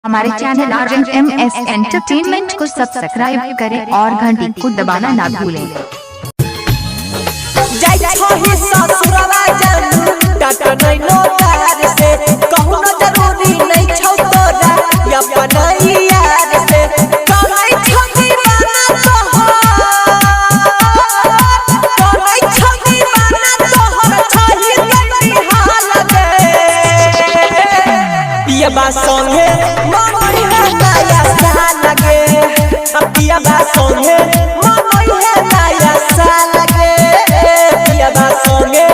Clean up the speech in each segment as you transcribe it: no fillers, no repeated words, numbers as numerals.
हमारे channel RMS entertainment को subscribe करें और घंटी को दबाना ना भूलें। संगे मनोई है नया साल लगे, पिया बा संगे मनोई है नया साल लगे, पिया बा संगे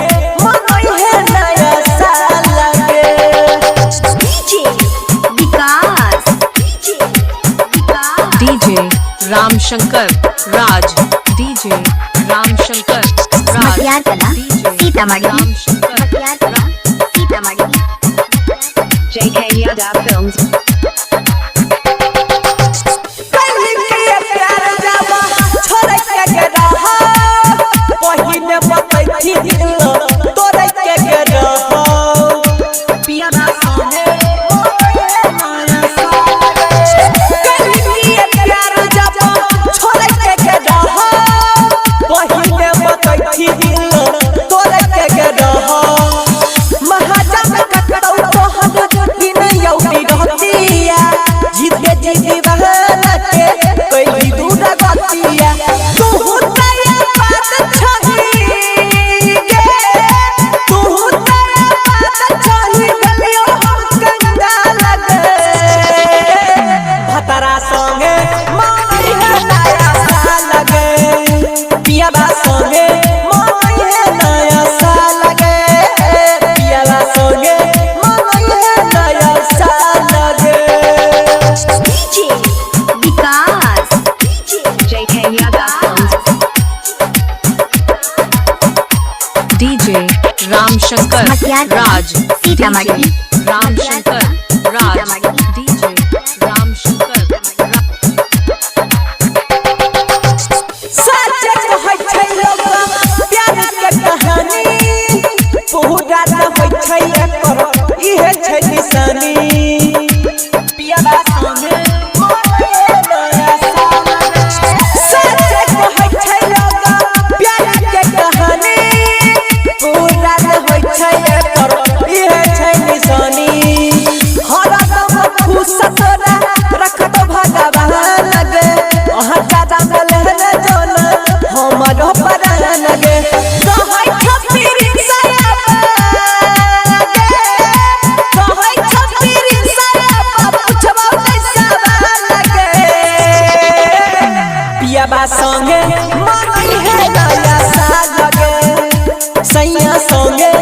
मनोई है नया साल लगे। डीजे विकास, डीजे रामशंकर राज, डीजे रामशंकर राज, मटियार कला सीतामढ़ी, रामशंकर मटियार कला सीतामढ़ी। JK Yadav Films। पहली के प्यार जावा छोड़ के रहा, पहिने बतै थी दिल तोड़ के रहा, पिया बा संगे मनोई है नया साल लगे। पहली के प्यार जावा छोड़ के रहा, पहिने बतै थी दिल तोड़ के रहा, महाजन ककड़ौ जीते जीती बहाना के कोई दूर गतिया तू तेरा बात छही गे, तू तेरा बात छही गलियो हम कंगा लगे, भतरा संगे मनोई है नया साल लगे, पिया बा संगे मनोई है नया साल लगे, पिया बा संगे मनोई है नया साल लगे। DJ Vikas, JK Yadav Films। DJ Ramshankar Raj, Sitamarhi, Ramshankar Raj, DJ Ramshankar सच कहै छै लोग प्यार के कहानी, पूरा न होइ छै एकर इहे छै निशानी, पिया बा संगे मनोई है नया साल लगे। सच कहै छै लोग प्यार के कहानी, पूरा न होइ छै एकर इहे छै निशानी, हरदम खुश तोरा रखत भगवान लगे, अहाँ दादा गलहन जोन हमरो परान लगे, कहै छपीरी सयाबा लगे, कहै छपीरी सयाबा पूछबो कैसा लगे, पिया बा संगे मनोई है नया साल लगे, सैया संगे